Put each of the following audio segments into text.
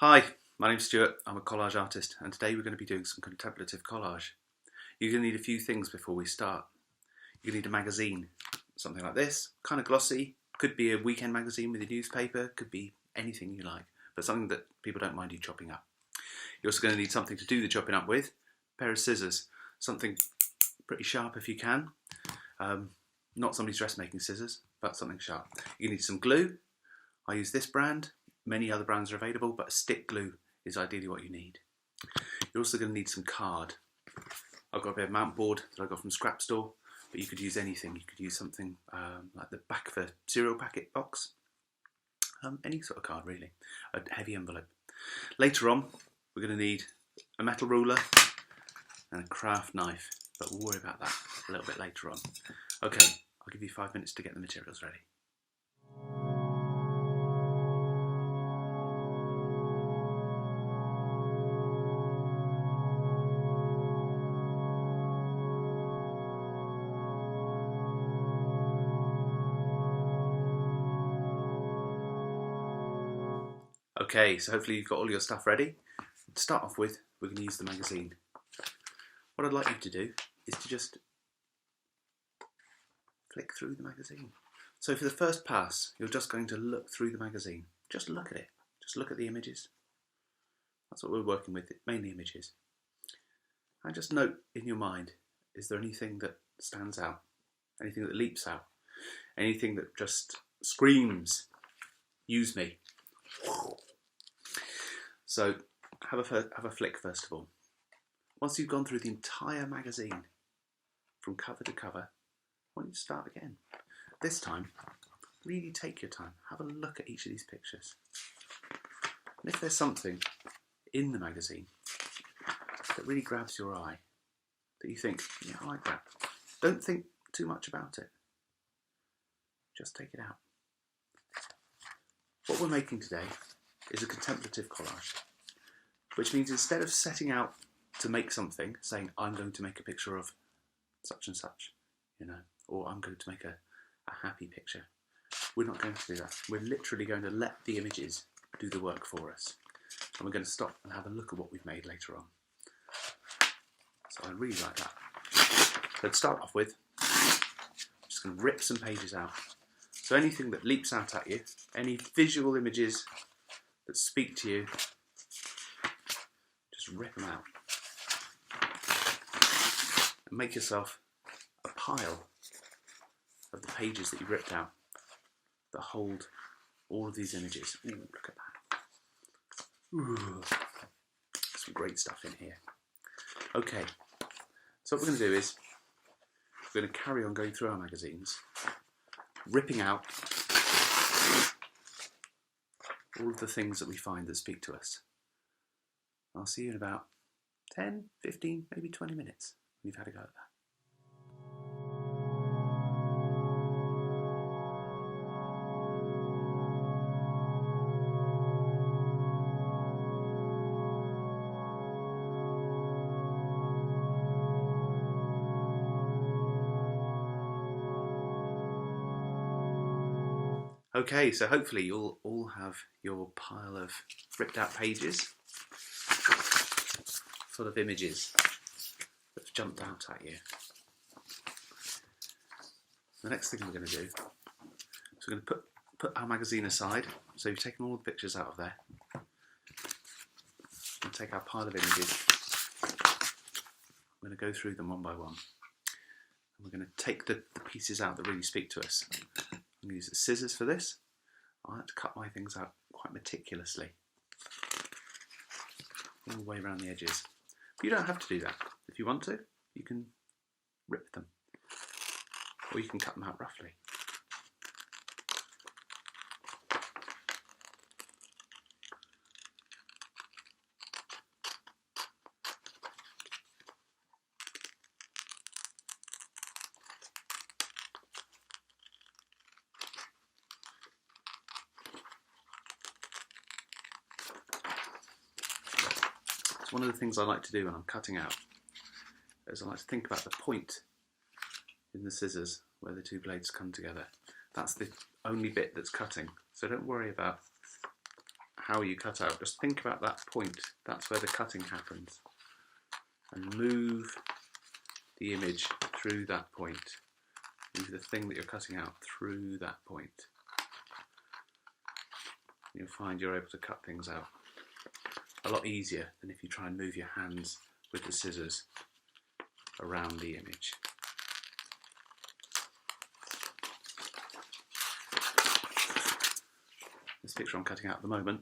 Hi, my name's Stuart. I'm a collage artist, and today we're going to be doing some contemplative collage. You're going to need a few things before we start. You're going to need a magazine, something like this, kind of glossy. Could be a weekend magazine with a newspaper, could be anything you like, but something that people don't mind you chopping up. You're also going to need something to do the chopping up with, a pair of scissors, something pretty sharp if you can. Not somebody's dressmaking scissors, but something sharp. You need some glue. I use this brand. Many other brands are available, but stick glue is ideally what you need. You're also going to need some card. I've got a bit of mount board that I got from Scrap Store, but you could use anything. You could use something like the back of a cereal packet box. Any sort of card really. A heavy envelope. Later on, we're going to need a metal ruler and a craft knife, but we'll worry about that a little bit later on. Okay, I'll give you 5 minutes to get the materials ready. Okay, so hopefully you've got all your stuff ready. To start off with, we're going to use the magazine. What I'd like you to do is to just flick through the magazine. So for the first pass, you're just going to look through the magazine. Just look at it. Just look at the images. That's what we're working with, mainly images. And just note in your mind, is there anything that stands out? Anything that leaps out? Anything that just screams, use me? So have a flick first of all. Once you've gone through the entire magazine, from cover to cover, I want you to start again. This time, really take your time. Have a look at each of these pictures. And if there's something in the magazine that really grabs your eye, that you think, yeah, I like that, don't think too much about it. Just take it out. What we're making today is a contemplative collage, which means instead of setting out to make something, saying I'm going to make a picture of such and such, or I'm going to make a happy picture, we're not going to do that. We're literally going to let the images do the work for us. And we're going to stop and have a look at what we've made later on. So I really like that. So to start off with, I'm just going to rip some pages out. So anything that leaps out at you, any visual images that speak to you, just rip them out. And make yourself a pile of the pages that you ripped out that hold all of these images. Ooh, look at that. Ooh, some great stuff in here. Okay, so what we're going to do is we're going to carry on going through our magazines, ripping out all of the things that we find that speak to us. I'll see you in about 10, 15, maybe 20 minutes when you've had a go at that. Okay, so hopefully you'll all have your pile of ripped out pages full of images that have jumped out at you. The next thing we're going to do is we're going to put our magazine aside. So we've taken all the pictures out of there. And take our pile of images. I'm going to go through them one by one. And we're going to take the pieces out that really speak to us. I'm going to use the scissors for this. I like to cut my things out quite meticulously, all the way around the edges. But you don't have to do that. If you want to, you can rip them, or you can cut them out roughly. One of the things I like to do when I'm cutting out is I like to think about the point in the scissors where the two blades come together. That's the only bit that's cutting, so don't worry about how you cut out, just think about that point. That's where the cutting happens. And move the image through that point. Move the thing that you're cutting out through that point. You'll find you're able to cut things out a lot easier than if you try and move your hands with the scissors around the image. This picture I'm cutting out at the moment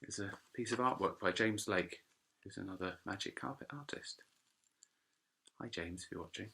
is a piece of artwork by James Lake, who's another magic carpet artist. Hi James, if you're watching.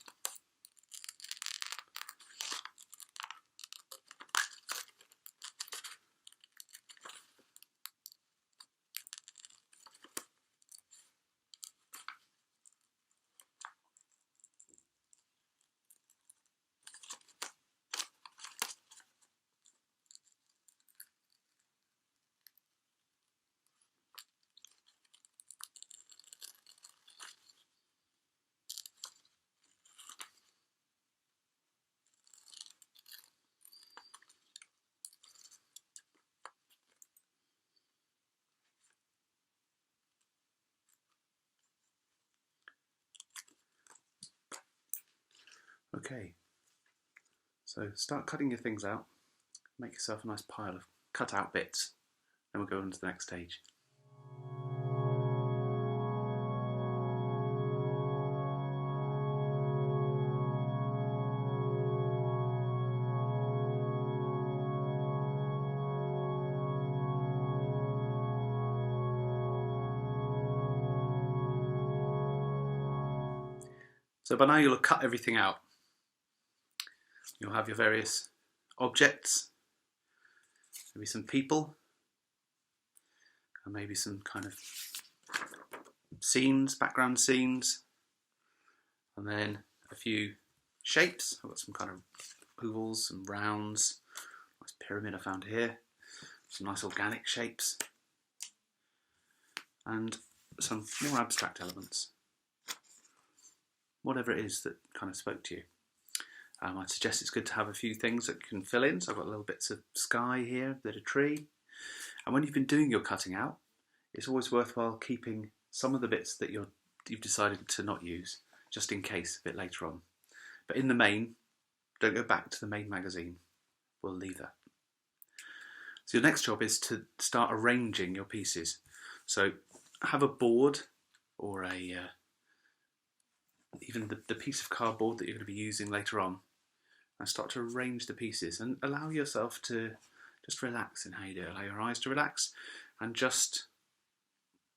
Okay, so start cutting your things out, make yourself a nice pile of cut out bits, then we'll go on to the next stage. So by now you'll have cut everything out. You'll have your various objects, maybe some people, and maybe some kind of scenes, background scenes, and then a few shapes. I've got some kind of ovals and rounds, nice pyramid I found here, some nice organic shapes, and some more abstract elements. Whatever it is that kind of spoke to you. I'd suggest it's good to have a few things that you can fill in. So I've got little bits of sky here, a bit of tree. And when you've been doing your cutting out, it's always worthwhile keeping some of the bits that you've decided to not use, just in case a bit later on. But in the main, don't go back to the main magazine. We'll leave that. So your next job is to start arranging your pieces. So have a board or even the piece of cardboard that you're going to be using later on, and start to arrange the pieces and allow yourself to just relax in how you do it. Allow your eyes to relax and just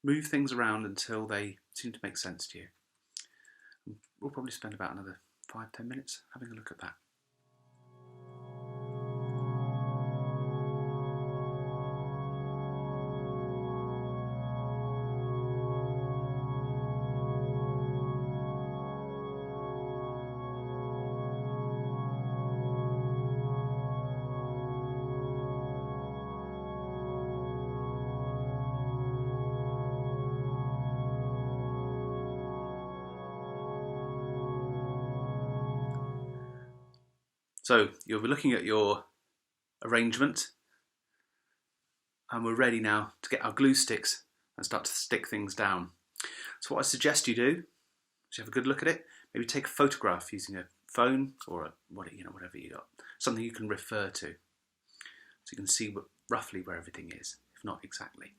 move things around until they seem to make sense to you. We'll probably spend about another 5-10 minutes having a look at that. So you'll be looking at your arrangement, and we're ready now to get our glue sticks and start to stick things down. So what I suggest you do is you have a good look at it, maybe take a photograph using a phone or whatever you got, something you can refer to, so you can see roughly where everything is, if not exactly,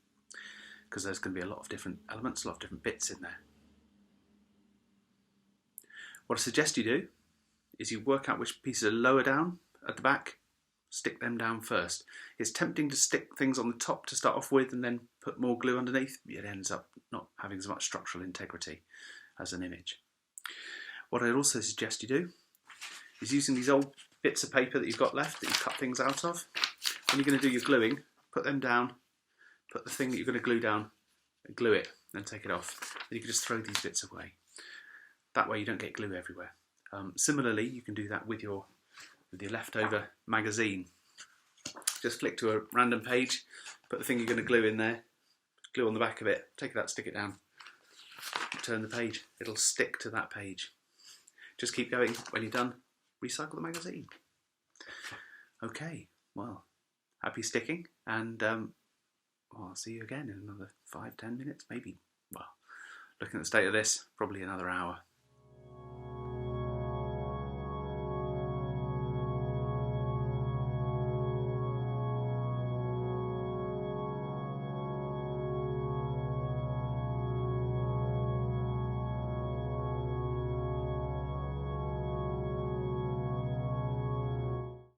because there's going to be a lot of different elements, a lot of different bits in there. What I suggest you do is you work out which pieces are lower down at the back, stick them down first. It's tempting to stick things on the top to start off with and then put more glue underneath. It ends up not having as much structural integrity as an image. What I'd also suggest you do is using these old bits of paper that you've got left that you cut things out of. When you're going to do your gluing, put them down, put the thing that you're going to glue down and glue it, then take it off. Then you can just throw these bits away. That way you don't get glue everywhere. Similarly, you can do that with your leftover magazine. Just flick to a random page, put the thing you're going to glue in there, glue on the back of it, take it out, stick it down, turn the page, it'll stick to that page. Just keep going. When you're done, recycle the magazine. Okay, well, happy sticking, and I'll see you again in another 5-10 minutes, maybe. Well, looking at the state of this, probably another hour.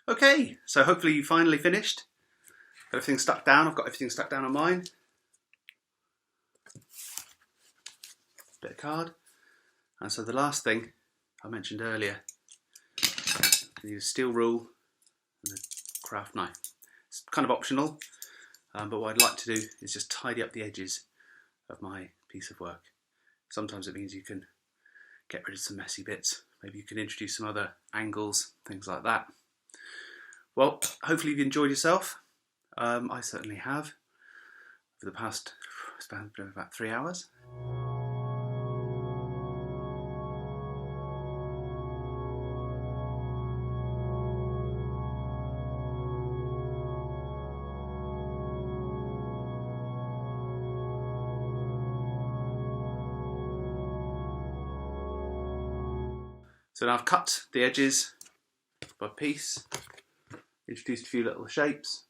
Okay, so hopefully you finally finished. Everything stuck down. I've got everything stuck down on mine. Bit of card. And so the last thing I mentioned earlier, you need a steel rule and a craft knife. It's kind of optional, but what I'd like to do is just tidy up the edges of my piece of work. Sometimes it means you can get rid of some messy bits. Maybe you can introduce some other angles, things like that. Well, hopefully you've enjoyed yourself. I certainly have. For the past, it's been about 3 hours. So now I've cut the edges by piece, introduced a few little shapes,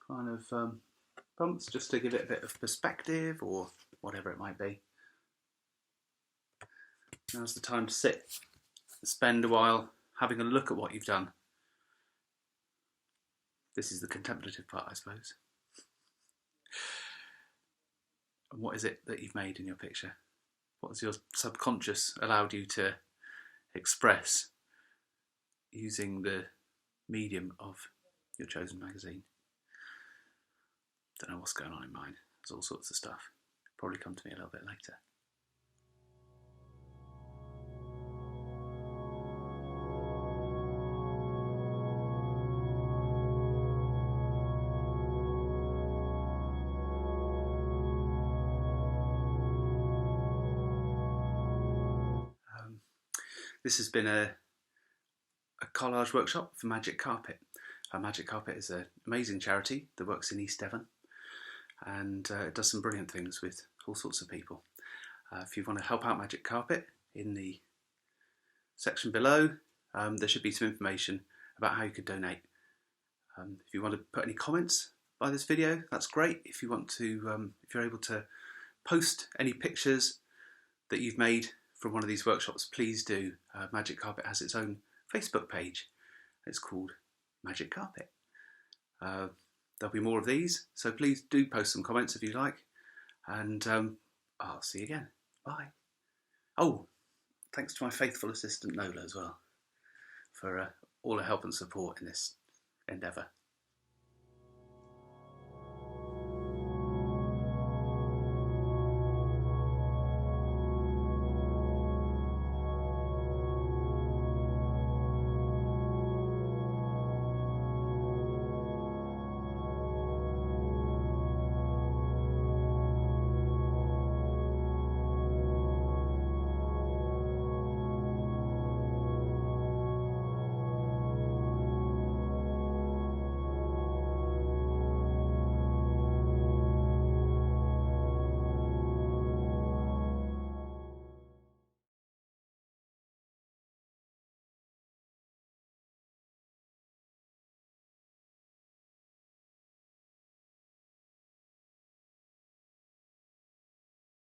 kind of bumps, just to give it a bit of perspective or whatever it might be. Now's the time to sit and spend a while having a look at what you've done. This is the contemplative part, I suppose. And what is it that you've made in your picture? What has your subconscious allowed you to express using the medium of your chosen magazine? Don't know what's going on in mine. There's all sorts of stuff. Probably come to me a little bit later. This has been a collage workshop for Magic Carpet. Magic Carpet is an amazing charity that works in East Devon, and it does some brilliant things with all sorts of people. If you want to help out Magic Carpet, in the section below there should be some information about how you could donate. If you want to put any comments by this video, that's great. If you want to, if you're able to post any pictures that you've made from one of these workshops, please do. Magic Carpet has its own Facebook page. It's called Magic Carpet. There'll be more of these, so please do post some comments if you like, and I'll see you again. Bye. Oh, thanks to my faithful assistant Nola as well for all her help and support in this endeavour.